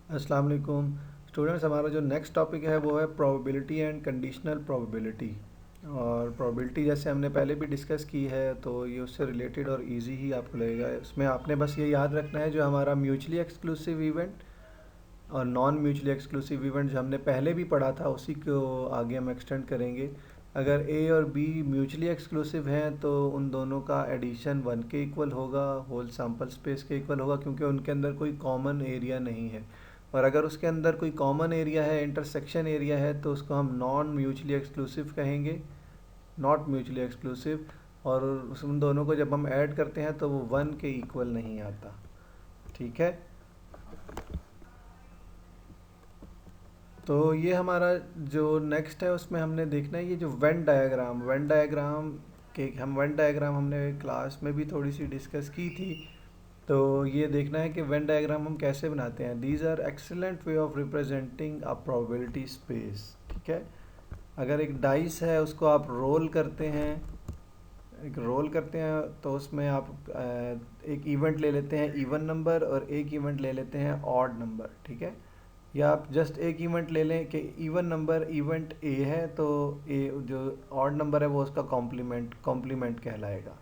अस्सलाम वालेकुम स्टूडेंट्स। हमारा जो नेक्स्ट टॉपिक है वो है प्रोबेबिलिटी एंड कंडीशनल प्रोबेबिलिटी। और प्रोबेबिलिटी जैसे हमने पहले भी डिस्कस की है तो ये उससे रिलेटेड और इजी ही आपको लगेगा। इसमें आपने बस ये याद रखना है जो हमारा म्यूचुअली एक्सक्लूसिव इवेंट और नॉन म्यूचुअली एक्सक्लूसिव इवेंट जो हमने पहले भी पढ़ा था उसी को आगे हम एक्सटेंड करेंगे। अगर ए और बी म्यूचुअली एक्सक्लूसिव हैं तो उन दोनों का एडिशन वन के इक्वल होगा, होल सैम्पल स्पेस के इक्वल होगा, क्योंकि उनके अंदर कोई कॉमन एरिया नहीं है। और अगर उसके अंदर कोई कॉमन एरिया है, इंटरसेक्शन एरिया है, तो उसको हम नॉन म्यूचुअली एक्सक्लूसिव कहेंगे, नॉट म्यूचुअली एक्सक्लूसिव। और उन दोनों को जब हम ऐड करते हैं तो वो वन के इक्वल नहीं आता। ठीक है, तो ये हमारा जो नेक्स्ट है उसमें हमने देखना है ये जो वेन डायग्राम के हम वेन डायग्राम हमने क्लास में भी थोड़ी सी डिस्कस की थी। तो ये देखना है कि वेन डायग्राम हम कैसे बनाते हैं। These are excellent way of representing a probability space. ठीक है, अगर एक डाइस है उसको आप रोल करते हैं, एक रोल करते हैं तो उसमें आप एक इवेंट ले लेते हैं इवन नंबर और एक इवेंट ले लेते हैं ऑड नंबर। ठीक है, या आप जस्ट एक इवेंट ले लें कि इवन नंबर इवेंट ए है तो ए जो ऑड नंबर है वो उसका कॉम्प्लीमेंट कहलाएगा।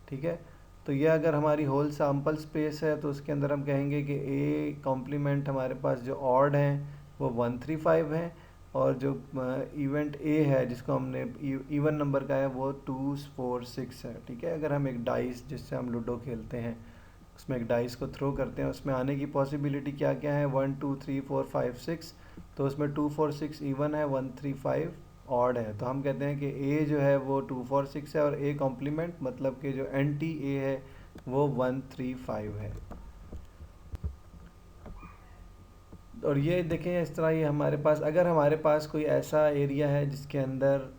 ठीक है, तो ये अगर हमारी होल सैम्पल स्पेस है तो उसके अंदर हम कहेंगे कि ए कॉम्प्लीमेंट हमारे पास जो ऑड हैं वो 135 हैं, और जो इवेंट ए है जिसको हमने इवन नंबर का है वो 246 है। ठीक है, अगर हम एक डाइस जिससे हम लूडो खेलते हैं उसमें एक डाइस को थ्रो करते हैं, उसमें आने की पॉसिबिलिटी क्या क्या है, 1 2 3 4 5 6, तो उसमें 246 इवन है, 135 ऑड है। तो हम कहते हैं कि ए जो है वो 246 है और ए कॉम्प्लीमेंट मतलब कि जो एंटी ए है वो 135 है। और ये देखें इस तरह, ये हमारे पास अगर हमारे पास कोई ऐसा एरिया है जिसके अंदर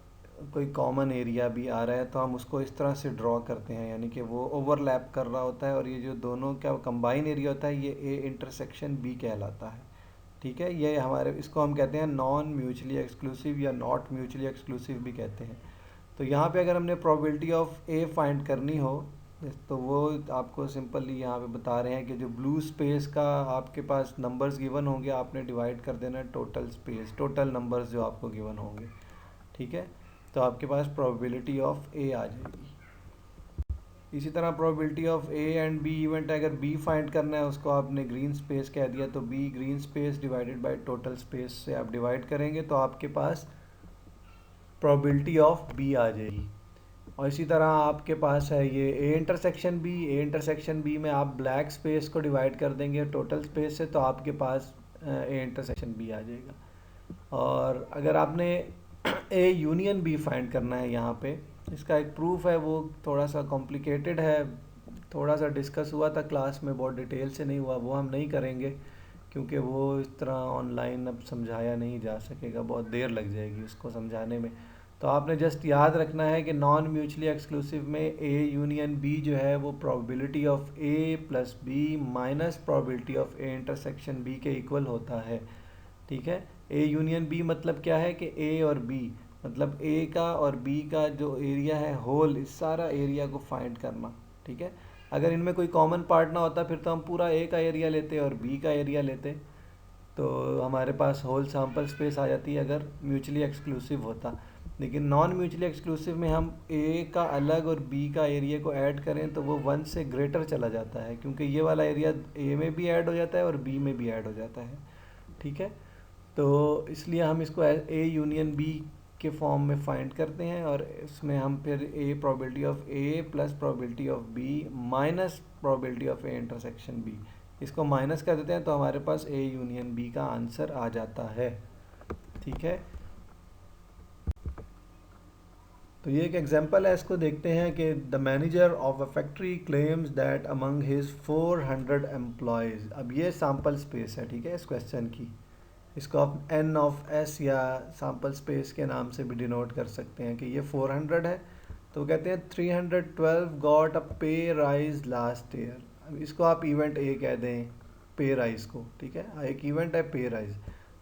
कोई कॉमन एरिया भी आ रहा है तो हम उसको इस तरह से ड्रॉ करते हैं, यानी कि वो ओवरलैप कर रहा होता है और ये जो दोनों का कंबाइन एरिया होता है ये ए इंटरसेक्शन बी कहलाता है। ठीक है, ये हमारे इसको हम कहते हैं नॉन म्यूचुअली एक्सक्लूसिव या नॉट म्यूचुअली एक्सक्लूसिव भी कहते हैं। तो यहाँ पे अगर हमने प्रोबेबिलिटी ऑफ ए फाइंड करनी हो तो वो आपको सिंपली यहाँ पे बता रहे हैं कि जो ब्लू स्पेस का आपके पास नंबर्स गिवन होंगे आपने डिवाइड कर देना टोटल स्पेस, टोटल नंबर्स जो आपको गिवन होंगे। ठीक है, तो आपके पास प्रोबेबिलिटी ऑफ ए आ जाएगी। इसी तरह probability of A and B event है, अगर बी फाइंड करना है उसको आपने ग्रीन स्पेस कह दिया तो B green space divided by total space से आप डिवाइड करेंगे तो आपके पास प्रोबेबिलिटी ऑफ बी आ जाएगी। और इसी तरह आपके पास है ये ए इंटरसेक्शन बी में आप ब्लैक स्पेस को डिवाइड कर देंगे टोटल स्पेस से तो आपके पास ए इंटरसेक्शन बी आ जाएगा। और अगर आपने ए यूनियन बी फाइंड करना है यहाँ पे, इसका एक प्रूफ है, वो थोड़ा सा कॉम्प्लिकेटेड है, थोड़ा सा डिस्कस हुआ था क्लास में, बहुत डिटेल से नहीं हुआ, वो हम नहीं करेंगे क्योंकि वो इस तरह ऑनलाइन अब समझाया नहीं जा सकेगा, बहुत देर लग जाएगी उसको समझाने में। तो आपने जस्ट याद रखना है कि नॉन म्यूचुअली एक्सक्लूसिव में ए यूनियन बी जो है वो probability of A plus B minus probability of A intersection B के इक्वल होता है। ठीक है, ए यूनियन बी मतलब क्या है कि ए और बी मतलब ए का और बी का जो एरिया है होल, इस सारा एरिया को फाइंड करना। ठीक है, अगर इनमें कोई कॉमन पार्ट ना होता फिर तो हम पूरा ए का एरिया लेते और बी का एरिया लेते, तो हमारे पास होल सैम्पल स्पेस आ जाती है अगर म्यूचुअली एक्सक्लूसिव होता। लेकिन नॉन म्यूचुअली एक्सक्लूसिव में हम ए का अलग और बी का एरिया को ऐड करें तो वो वन से ग्रेटर चला जाता है, क्योंकि ये वाला एरिया ए में भी ऐड हो जाता है और बी में भी ऐड हो जाता है। ठीक है, तो इसलिए हम इसको ए यूनियन बी के फॉर्म में फाइंड करते हैं और इसमें हम फिर A probability of A plus probability of B minus probability of A intersection B, इसको माइनस कर देते हैं तो हमारे पास ए यूनियन बी का आंसर आ जाता है। ठीक है, तो ये एक एग्जांपल है, इसको देखते हैं कि the manager of a factory claims that among his 400 employees. अब ये सैम्पल स्पेस है, ठीक है, इस क्वेश्चन की, इसको आप एन ऑफ एस या सैम्पल स्पेस के नाम से भी डिनोट कर सकते हैं कि ये 400 है। तो कहते हैं 312 got a pay rise last year. अब इसको आप इवेंट ए कह दें, पे राइज को। ठीक है, एक इवेंट है pay rise.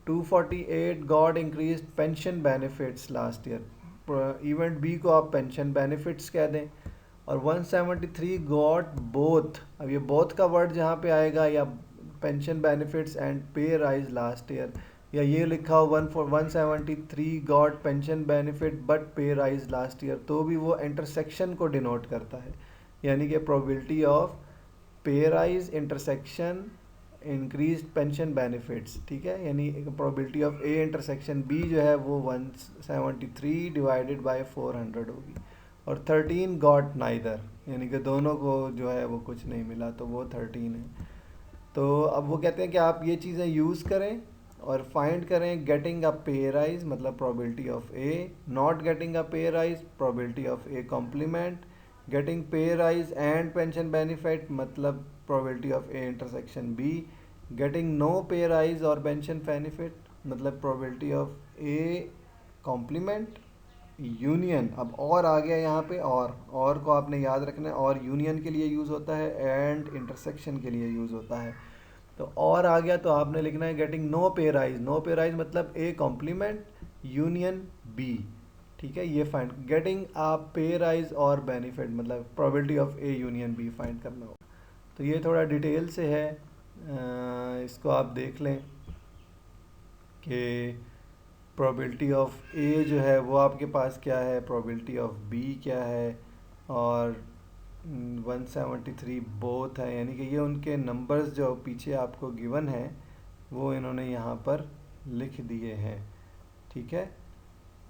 248 got increase pension benefits last year, event B को आप पेंशन बेनिफिट्स कह दें। और 173 गॉट बोथ, अब ये बोथ का वर्ड जहाँ पे आएगा या पेंशन बेनिफिट्स एंड पे राइज लास्ट ईयर, या ये लिखा हो 173 गॉट पेंशन बेनिफिट बट पे राइज लास्ट ईयर, तो भी वो इंटरसेक्शन को डिनोट करता है। यानी कि probability of pay rise intersection increase pension benefits, ठीक है। यानी probability of A intersection B जो है वो 173 डिवाइडेड बाय 400 होगी। और 13 गॉट नाइदर, यानी कि दोनों को जो है वो कुछ नहीं मिला, तो वो 13 है। तो अब वो कहते हैं कि आप ये चीज़ें यूज़ करें और फाइंड करें गेटिंग अ पे राइज मतलब probability of A, not getting a pay rise probability of A complement, getting pay rise and pension benefit मतलब probability of A intersection B, getting no pay rise और pension benefit मतलब probability of A complement union. अब और आ गया यहाँ पे, और को आपने याद रखना है, और यूनियन के लिए यूज़ होता है एंड इंटरसेक्शन के लिए यूज़ होता है। तो और आ गया तो आपने लिखना है getting no pay rise, no pay rise मतलब ए कॉम्प्लीमेंट यूनियन बी, ठीक है। ये फाइंड गेटिंग आ पे राइज और बेनिफिट मतलब probability of A union B find करना होगा। तो ये थोड़ा डिटेल से है, इसको आप देख लें कि प्रोबेबिलिटी ऑफ ए जो है वो आपके पास क्या है, प्रोबेबिलिटी ऑफ बी क्या है, और 173 बोथ है, यानी कि ये उनके नंबर्स जो पीछे आपको गिवन है वो इन्होंने यहाँ पर लिख दिए हैं, ठीक है।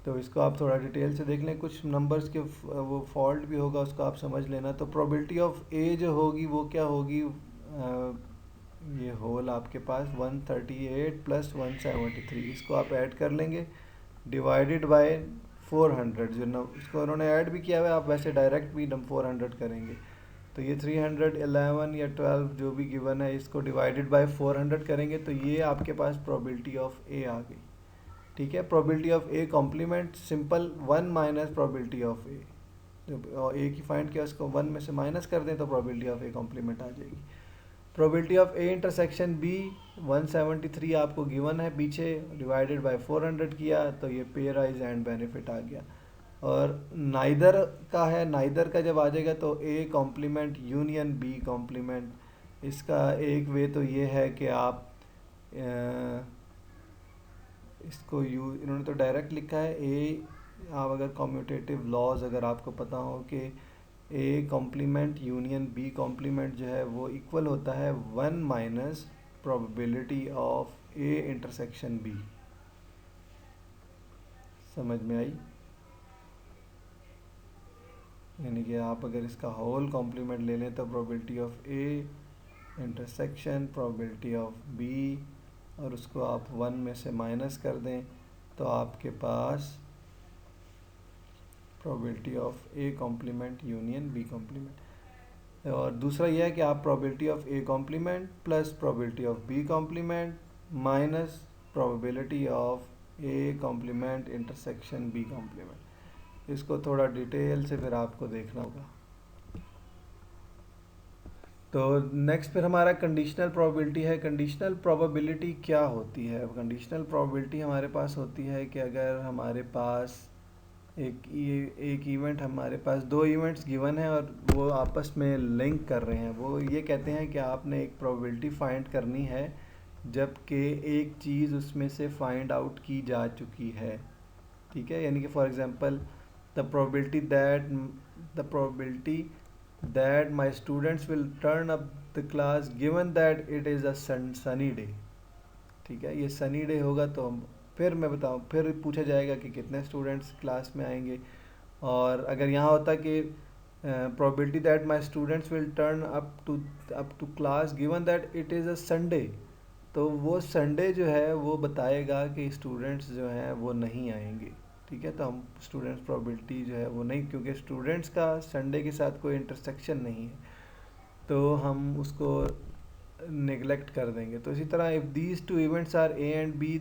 तो इसको आप थोड़ा डिटेल से देख लें, कुछ नंबर्स के वो फॉल्ट भी होगा उसको आप समझ लेना। तो प्रोबेबिलिटी ऑफ ए जो होगी वो क्या होगी, ये होल आपके पास 138 प्लस 173, इसको आप ऐड कर लेंगे डिवाइडेड बाय 400, जो न इसको उन्होंने ऐड भी किया हुआ है, आप वैसे डायरेक्ट भी 400 करेंगे। तो ये 311 या 12 जो भी गिवन है इसको डिवाइडेड बाय 400 करेंगे, तो ये आपके पास प्रोबेबिलिटी ऑफ ए आ गई, ठीक है। Probability of A complement simple 1 minus probability of A, जब ए की फाइंड किया उसको 1 में से माइनस कर दें तो प्रोबेबिलिटी ऑफ ए कॉम्प्लीमेंट आ जाएगी। Probability of A intersection B 173 आपको गिवन है पीछे, डिवाइडेड बाय 400 किया तो ये पे राइज एंड बेनिफिट आ गया। और नाइदर का है, नाइदर का जब आ जाएगा तो A complement union B complement, इसका एक वे तो ये है कि आप इसको इन्होंने तो डायरेक्ट लिखा है ए, आप अगर कॉम्यूटेटिव लॉज अगर आपको पता हो कि A complement union B complement जो है वो इक्वल होता है 1 minus probability of A intersection B, समझ में आई। यानी कि आप अगर इसका होल कॉम्प्लीमेंट ले लें तो probability of A intersection probability of B, और उसको आप 1 में से माइनस कर दें तो आपके पास probability of A complement union B complement. और दूसरा यह है कि आप probability of A complement plus probability of B complement minus probability of A complement intersection B complement, इसको थोड़ा डिटेल से फिर आपको देखना होगा। तो नेक्स्ट फिर हमारा कंडीशनल प्रोबेबिलिटी है। कंडीशनल प्रोबेबिलिटी क्या होती है? कंडीशनल प्रोबेबिलिटी हमारे पास होती है कि अगर हमारे पास एक इवेंट, हमारे पास दो इवेंट्स गिवन है और वो आपस में लिंक कर रहे हैं, वो ये कहते हैं कि आपने एक प्रोबेबिलिटी फाइंड करनी है जबकि एक चीज़ उसमें से फाइंड आउट की जा चुकी है, ठीक है। यानी कि for example the probability that my students will turn up the class given that it is a sunny day, ठीक है। ये सनी डे होगा तो फिर मैं बताऊँ, फिर पूछा जाएगा कि कितने स्टूडेंट्स क्लास में आएंगे। और अगर यहाँ होता कि probability that my students will turn up to class given that it is a Sunday, तो वो संडे जो है वो बताएगा कि स्टूडेंट्स जो हैं वो नहीं आएंगे, ठीक है। तो हम स्टूडेंट्स प्रोबेबिलिटी जो है वो नहीं, क्योंकि स्टूडेंट्स का संडे के साथ कोई इंटरसेक्शन नहीं है, तो हम उसको नेग्लेक्ट कर देंगे। तो इसी तरह if these two events are A and B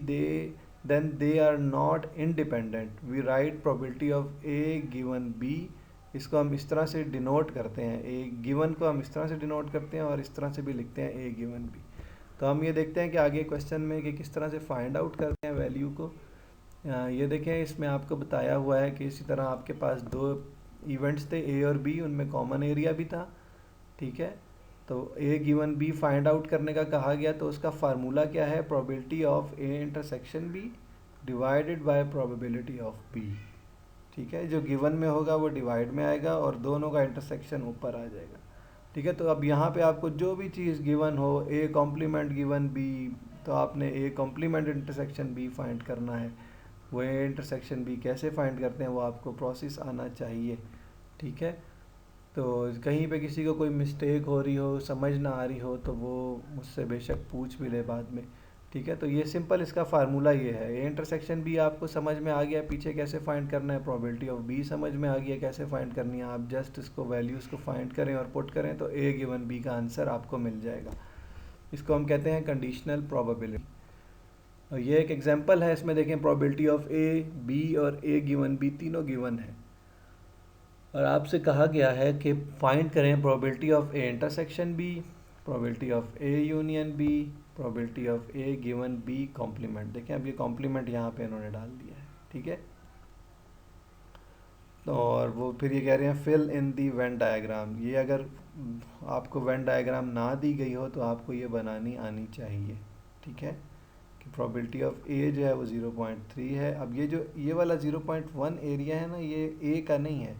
then they are not independent, we write probability of A given B, इसको हम इस तरह से डिनोट करते हैं, ए गिवन को हम इस तरह से डिनोट करते हैं और इस तरह से भी लिखते हैं ए गिवन बी। तो हम ये देखते हैं कि आगे क्वेश्चन में कि किस तरह से फाइंड आउट करते हैं वैल्यू को। ये देखें, इसमें आपको बताया हुआ है कि इसी तरह आपके पास दो इवेंट्स थे ए और बी, उनमें कॉमन एरिया भी था, ठीक है। तो A given B find out करने का कहा गया, तो उसका फार्मूला क्या है, probability of A intersection B divided by probability of B. ठीक है, जो गिवन में होगा वो डिवाइड में आएगा और दोनों का इंटरसेक्शन ऊपर आ जाएगा। ठीक है, तो अब यहाँ पे आपको जो भी चीज़ गिवन हो, ए कॉम्प्लीमेंट गिवन बी, तो आपने A complement intersection B find करना है। वो ए इंटरसेक्शन बी कैसे फाइंड करते हैं वो आपको प्रोसेस आना चाहिए। ठीक है, तो कहीं पे किसी को कोई मिस्टेक हो रही हो, समझ ना आ रही हो, तो वो मुझसे बेशक पूछ भी ले बाद में। ठीक है, तो ये सिंपल इसका फार्मूला ये है। ए इंटरसेक्शन बी आपको समझ में आ गया पीछे कैसे फाइंड करना है, प्रोबेबिलिटी ऑफ बी समझ में आ गया कैसे फाइंड करनी है। आप जस्ट इसको वैल्यूज़ को फाइंड करें और पुट करें तो ए गिवन बी का आंसर आपको मिल जाएगा। इसको हम कहते हैं कंडीशनल प्रोबेबिलिटी। और ये एक एग्जांपल है, इसमें देखें प्रोबेबिलिटी ऑफ ए, बी और ए गिवन बी तीनों गिवन है और आपसे कहा गया है कि फाइंड करें probability of A intersection B, probability of A union B, probability of A given B complement. देखें अब ये कॉम्प्लीमेंट यहाँ पे इन्होंने डाल दिया है। ठीक है, और वो फिर ये कह रहे हैं fill in the Venn diagram. ये अगर आपको वेन डायग्राम ना दी गई हो तो आपको ये बनानी आनी चाहिए। ठीक है, कि प्रोबेबिलिटी ऑफ ए जो है वो 0.3 है। अब ये वाला 0.1 एरिया है ना, ये ए का नहीं है,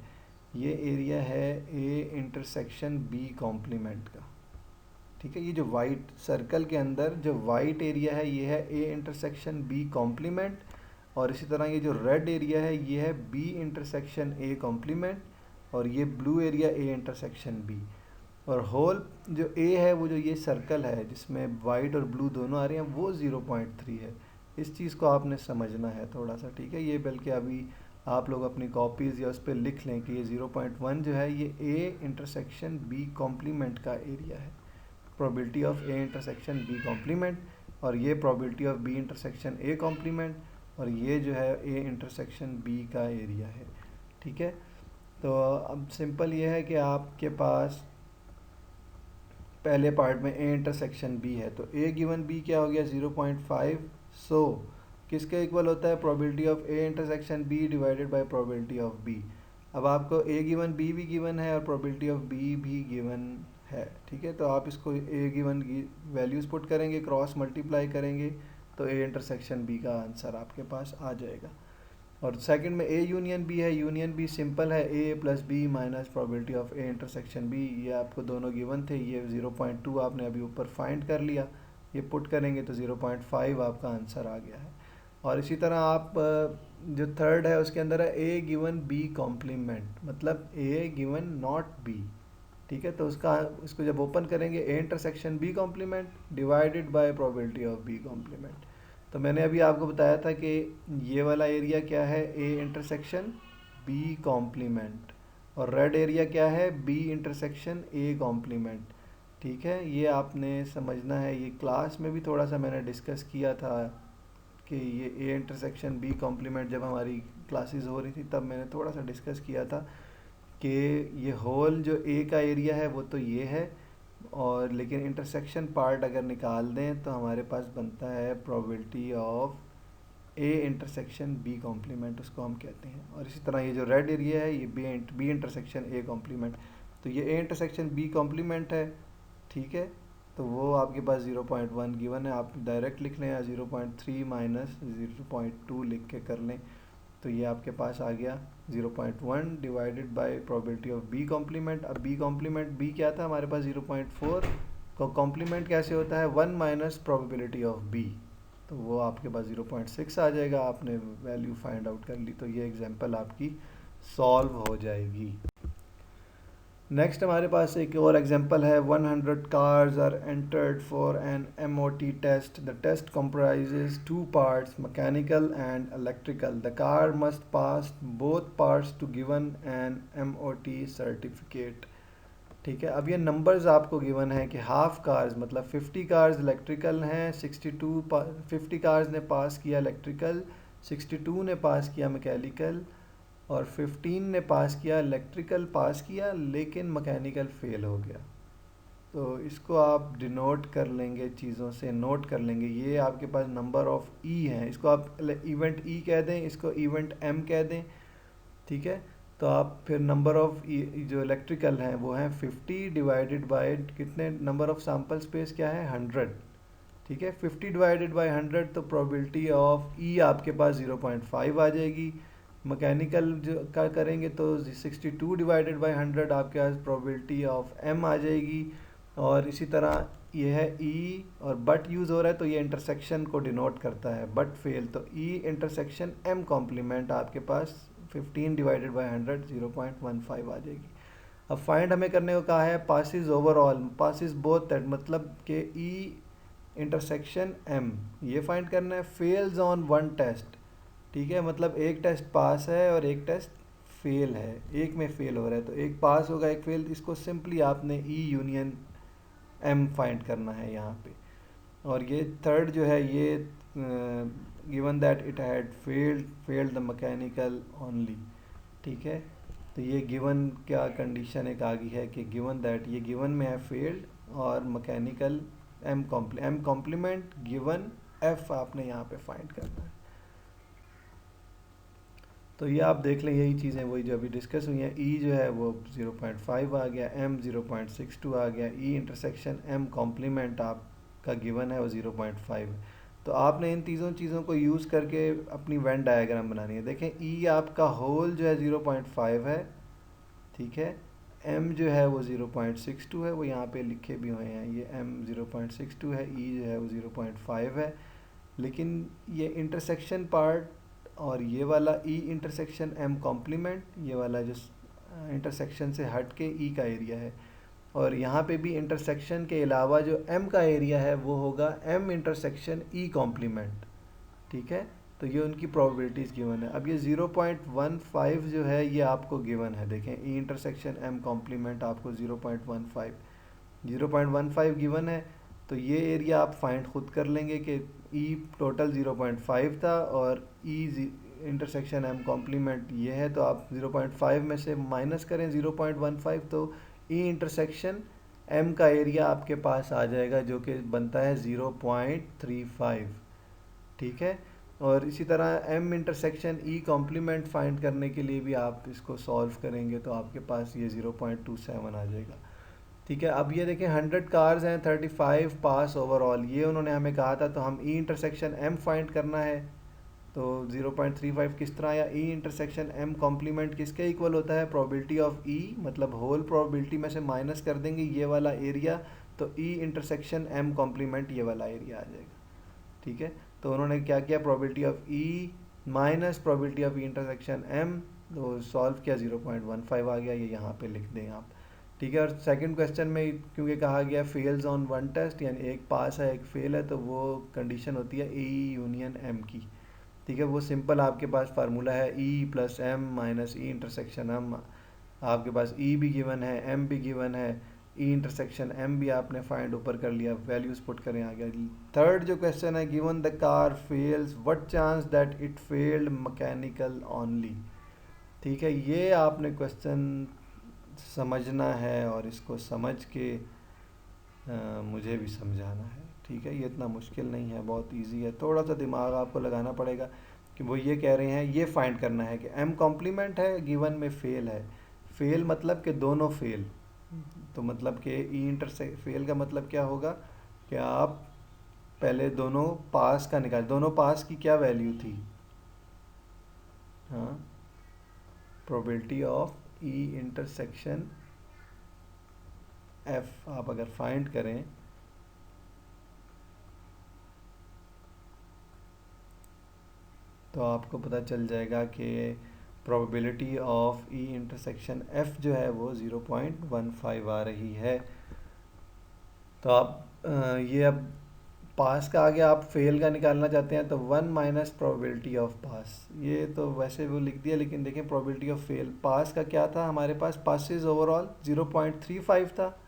ये एरिया है ए इंटरसेक्शन बी कॉम्प्लीमेंट का। ठीक है, ये जो वाइट सर्कल के अंदर जो वाइट एरिया है ये है ए इंटरसेक्शन बी कॉम्प्लीमेंट, और इसी तरह ये जो रेड एरिया है ये है बी इंटरसेक्शन ए कॉम्प्लीमेंट, और ये blue area A intersection B. और होल जो ए है वो जो ये सर्कल है जिसमें वाइट और ब्लू दोनों आ रहे हैं वो 0.3 है। इस चीज़ को आपने समझना है थोड़ा सा। ठीक है, ये बल्कि अभी आप लोग अपनी कॉपीज़ या उस पर लिख लें कि ये 0.1 जो है ये ए इंटरसेक्शन बी कॉम्प्लीमेंट का एरिया है, probability of A intersection B complement, और ये probability of B intersection A complement, और ये जो है ए इंटरसेक्शन बी का एरिया है। ठीक है, तो अब सिंपल ये है कि आपके पास पहले पार्ट में ए इंटरसेक्शन बी है, तो ए गिवन बी क्या हो गया 0.5। सो किसके इक्वल होता है, probability of A intersection B divided by probability of B. अब आपको ए गिवन बी भी गिवन है और प्रोबेबिलिटी ऑफ बी भी गिवन है। ठीक है, तो आप इसको ए गिवन की वैल्यूज़ पुट करेंगे, क्रॉस मल्टीप्लाई करेंगे, तो ए इंटरसेक्शन बी का आंसर आपके पास आ जाएगा। और सेकंड में ए यूनियन बी है, यूनियन बी सिंपल है A plus B minus probability of A intersection B. ये आपको दोनों गिवन थे, ये 0.2 आपने अभी ऊपर फाइंड कर लिया, ये पुट करेंगे तो 0.5 आपका आंसर आ गया है। और इसी तरह आप जो थर्ड है उसके अंदर है ए गिवन बी कॉम्प्लीमेंट, मतलब ए गिवन नॉट बी। ठीक है, तो इसको जब ओपन करेंगे A intersection B complement divided by probability of B complement. तो मैंने अभी आपको बताया था कि ये वाला एरिया क्या है, ए इंटरसेक्शन बी कॉम्प्लीमेंट, और रेड एरिया क्या है, बी इंटरसेक्शन ए कॉम्प्लीमेंट। ठीक है, ये आपने समझना है। ये क्लास में भी थोड़ा सा मैंने डिस्कस किया था कि ये ए इंटरसेक्शन बी कॉम्प्लीमेंट जब हमारी क्लासेस हो रही थी तब मैंने थोड़ा सा डिस्कस किया था कि ये होल जो ए का एरिया है वो तो ये है, और लेकिन इंटरसेक्शन पार्ट अगर निकाल दें तो हमारे पास बनता है probability of A intersection B complement, उसको हम कहते हैं। और इसी तरह ये जो रेड एरिया है ये बी इंटरसेक्शन ए कॉम्प्लीमेंट, तो ये ए इंटरसेक्शन बी कॉम्प्लीमेंट है। ठीक है, तो वो आपके पास 0.1 गिवन है, आप डायरेक्ट लिख लें या 0.3 माइनस 0.2 लिख के कर लें, तो ये आपके पास आ गया 0.1 divided by probability of B complement. अब बी कॉम्प्लीमेंट बी क्या था हमारे पास 0.4 का कॉम्प्लीमेंट कैसे होता है, 1 माइनस प्रोबेबिलिटी ऑफ बी, तो वो आपके पास 0.6 आ जाएगा। आपने वैल्यू फाइंड आउट कर ली, तो ये एग्जांपल आपकी सॉल्व हो जाएगी। नेक्स्ट हमारे पास एक और एग्जांपल है, 100 cars are entered for an MOT test. The test comprises two parts, mechanical and electrical. The car must pass both parts to given an MOT certificate. ठीक है, अब ये नंबर्स आपको गिवन है कि हाफ कार्स मतलब 50 cars electrical हैं, 50 cars ने पास किया इलेक्ट्रिकल, 62 ने पास किया मैकेनिकल, और 15 ने पास किया इलेक्ट्रिकल, पास किया लेकिन मैकेनिकल फेल हो गया। तो इसको आप डिनोट कर लेंगे, चीज़ों से नोट कर लेंगे। ये आपके पास नंबर ऑफ ई हैं, इसको आप इवेंट ई कह दें, इसको इवेंट एम कह दें। ठीक है, तो आप फिर नंबर ऑफ जो इलेक्ट्रिकल हैं वो हैं 50 डिवाइडेड बाय कितने, नंबर ऑफ सैम्पल स्पेस क्या है 100, ठीक है। 50 डिवाइडेड बाय 100 तो प्रोबेबिलिटी ऑफ ई आपके पास 0.5 आ जाएगी। मैकेनिकल जो का करेंगे तो 62 डिवाइडेड बाय 100 आपके पास प्रोबेबिलिटी ऑफ एम आ जाएगी। और इसी तरह ये है ई और बट यूज़ हो रहा है तो ये इंटरसेक्शन को डिनोट करता है, बट फेल तो ई इंटरसेक्शन एम कॉम्प्लीमेंट आपके पास 15 डिवाइडेड बाय 100 0.15 आ जाएगी। अब फाइंड हमें करने को कहा है passes overall, passes both that मतलब कि ई इंटरसेक्शन एम ये फाइंड करना है। फेल्स ऑन वन टेस्ट, ठीक है, मतलब एक टेस्ट पास है और एक टेस्ट फेल है, एक में फेल हो रहा है तो एक पास होगा एक फेल, इसको सिंपली आपने ई यूनियन एम फाइंड करना है यहाँ पे। और ये थर्ड जो है ये given that it had failed the mechanical only, ठीक है। तो ये गिवन क्या कंडीशन एक आ गई है कि गिवन दैट ये गिवन में है फेल्ड और mechanical M complement given F आपने यहाँ पे फाइंड करना है। तो ये आप देख लें यही चीज़ें वही जो अभी डिस्कस हुई हैं। ई जो है वो 0.5 आ गया, एम 0.62 आ गया, ई इंटरसेक्शन एम कॉम्प्लीमेंट आपका गिवन है वो 0.5 है। तो आपने इन तीनों चीज़ों को यूज़ करके अपनी वेन डायग्राम बनानी है। देखें ई आपका होल जो है 0.5 है, ठीक है। एम जो है वो 0.62 है, वो यहाँ पे लिखे भी हुए हैं, ये एम 0.62 है, ई जो है वो 0.5 है। लेकिन ये इंटरसेक्शन पार्ट और ये वाला ई इंटरसेक्शन एम कॉम्प्लीमेंट, ये वाला जो इंटरसेक्शन से हट के ई का एरिया है, और यहाँ पे भी इंटरसेक्शन के अलावा जो एम का एरिया है वो होगा एम इंटरसेक्शन ई कॉम्प्लीमेंट, ठीक है। तो ये उनकी प्रोबेबिलिटीज़ गिवन है। अब ये 0.15 जो है ये आपको गिवन है, देखें ई इंटरसेक्शन एम कॉम्प्लीमेंट आपको 0.15 गिवन है। तो ये एरिया आप फाइंड खुद कर लेंगे कि ई टोटल 0.5 था और ई इंटरसेक्शन एम कॉम्प्लीमेंट ये है, तो आप 0.5 में से माइनस करें 0.15 तो ई इंटरसेक्शन एम का एरिया आपके पास आ जाएगा जो कि बनता है 0.35, ठीक है। और इसी तरह M intersection E complement find करने के लिए भी आप इसको सॉल्व करेंगे तो आपके पास ये 0.27 आ जाएगा, ठीक है। अब ये देखें 100 कार्स हैं, 35 पास ओवरऑल, ये उन्होंने हमें कहा था। तो हम ई इंटरसेक्शन एम फाइंड करना है तो 0.35 किस तरह आया, ई इंटरसेक्शन एम कॉम्प्लीमेंट किसके इक्वल होता है, प्रोबेबिलिटी ऑफ ई मतलब होल प्रोबेबिलिटी में से माइनस कर देंगे ये वाला एरिया, तो ई इंटरसेक्शन एम कॉम्प्लीमेंट ये वाला एरिया आ जाएगा, ठीक है। तो उन्होंने क्या किया, probability of E minus probability of E intersection M, तो सॉल्व किया 0.15 आ गया, ये यहाँ पे लिख दें आप, ठीक है। और सेकंड क्वेश्चन में क्योंकि कहा गया फेल्स ऑन वन टेस्ट यानी एक पास है एक फेल है, तो वो कंडीशन होती है ई यूनियन एम की, ठीक है। वो सिंपल आपके पास फार्मूला है E plus M minus E intersection M, आपके पास ई भी गिवन है एम भी गिवन है, ई इंटरसेक्शन एम भी आपने फाइंड ऊपर कर लिया, वैल्यूज पुट करें आगे। थर्ड जो क्वेश्चन है, given the car fails what chance that it failed mechanical only, ठीक है। ये आपने क्वेश्चन समझना है और इसको समझ के मुझे भी समझाना है, ठीक है। ये इतना मुश्किल नहीं है, बहुत इजी है, थोड़ा सा दिमाग आपको लगाना पड़ेगा कि वो ये कह रहे हैं ये फाइंड करना है कि एम कॉम्प्लीमेंट है गिवन में फेल है, फेल मतलब कि दोनों फेल, तो मतलब कि ई इंटरसेक्ट फेल का मतलब क्या होगा कि आप पहले दोनों पास का निकाल, दोनों पास की क्या वैल्यू थी, हाँ, probability of E intersection F आप अगर फाइंड करें तो आपको पता चल जाएगा कि probability of E intersection F जो है वो 0.15 आ रही है। तो आप ये अब पास का आ गया, आप फेल का निकालना चाहते हैं तो 1 माइनस प्रोबेबिलिटी ऑफ पास, ये तो वैसे वो लिख दिया, लेकिन देखें प्रोबेबिलिटी ऑफ फेल, पास का क्या था हमारे पास, पासिस ओवरऑल 0.35 था,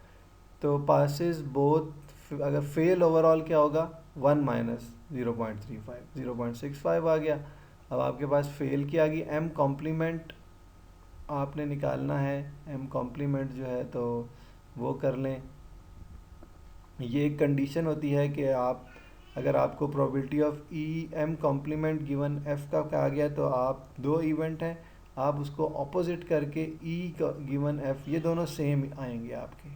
तो पासिस बोथ, अगर फेल ओवरऑल क्या होगा 1 माइनस 0.35 0.65 आ गया। अब आपके पास फेल की आ गई, एम कॉम्प्लीमेंट आपने निकालना है, एम कॉम्प्लीमेंट जो है तो वो कर लें। ये एक कंडीशन होती है कि आप अगर आपको probability of E M complement given F का कहा गया तो आप दो इवेंट हैं, आप उसको ऑपोजिट करके ई गिवन एफ, ये दोनों सेम आएंगे आपके।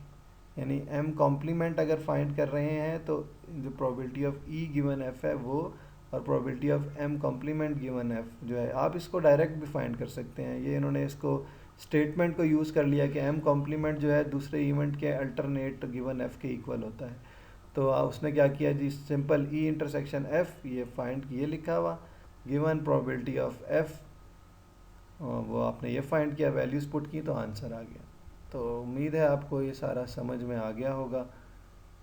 यानी एम कॉम्प्लीमेंट अगर फाइंड कर रहे हैं तो जो probability of E given F है वो, और probability of M complement given F जो है, आप इसको डायरेक्ट भी फाइंड कर सकते हैं। ये इन्होंने इसको स्टेटमेंट को यूज़ कर लिया कि एम कॉम्प्लीमेंट जो है दूसरे इवेंट के अल्टरनेट गिवन एफ के इक्वल होता है। तो उसने क्या किया जी, सिंपल ई इंटरसेक्शन एफ, ये फाइंड ये लिखा हुआ, गिवन प्रोबेबिलिटी ऑफ एफ, वो आपने ये फाइंड किया, वैल्यूज़ पुट की तो आंसर आ गया। तो उम्मीद है आपको ये सारा समझ में आ गया होगा।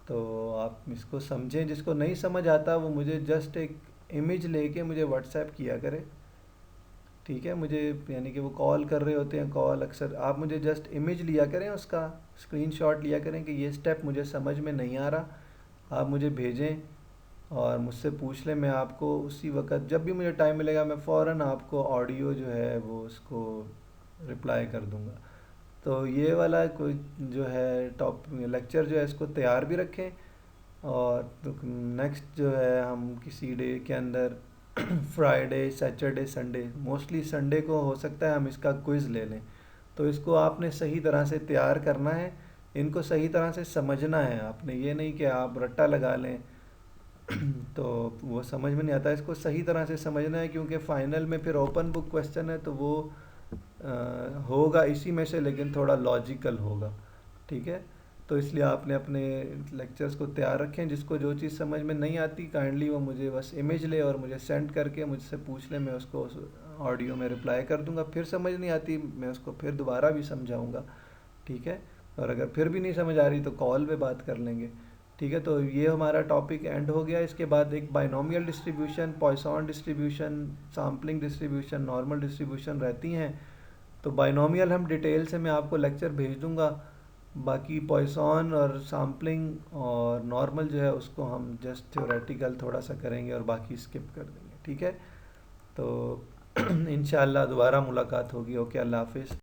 तो आप इसको समझें, जिसको नहीं समझ आता वो मुझे जस्ट एक इमेज लेके मुझे व्हाट्सएप किया करे, ठीक है। मुझे यानी कि वो कॉल कर रहे होते हैं, कॉल अक्सर, आप मुझे जस्ट इमेज लिया करें, उसका स्क्रीनशॉट लिया करें कि ये स्टेप मुझे समझ में नहीं आ रहा, आप मुझे भेजें और मुझसे पूछ लें। मैं आपको उसी वक्त जब भी मुझे टाइम मिलेगा मैं फ़ौरन आपको ऑडियो जो है वो उसको रिप्लाई कर दूंगा। तो ये वाला कोई जो है टॉप लेक्चर जो है इसको तैयार भी रखें, और तो नेक्स्ट जो है हम किसी डे के अंदर Friday Saturday Sunday, mostly Sunday को हो सकता है हम इसका क्विज़ ले लें। तो इसको आपने सही तरह से तैयार करना है, इनको सही तरह से समझना है आपने, ये नहीं कि आप रट्टा लगा लें तो वो समझ में नहीं आता। इसको सही तरह से समझना है क्योंकि फाइनल में फिर ओपन बुक क्वेश्चन है, तो वो होगा इसी में से, लेकिन थोड़ा लॉजिकल होगा, ठीक है। तो इसलिए आपने अपने लेक्चर्स को तैयार रखें। जिसको जो चीज़ समझ में नहीं आती काइंडली वो मुझे बस इमेज ले और मुझे सेंड करके मुझसे पूछ ले, मैं उसको ऑडियो में रिप्लाई कर दूंगा। फिर समझ नहीं आती मैं उसको फिर दोबारा भी समझाऊंगा, ठीक है। और अगर फिर भी नहीं समझ आ रही तो कॉल पे बात कर लेंगे, ठीक है। तो ये हमारा टॉपिक एंड हो गया। इसके बाद एक binomial distribution, Poisson distribution, sampling distribution, normal distribution रहती हैं। तो बाइनोमियल हम डिटेल से मैं आपको लेक्चर भेज दूंगा, बाकी पॉइसन और सैम्पलिंग और नॉर्मल जो है उसको हम जस्ट थ्योरेटिकल थोड़ा सा करेंगे और बाकी स्किप कर देंगे, ठीक है। तो इंशाल्लाह दोबारा मुलाकात होगी। ओके, अल्लाह हाफिज़।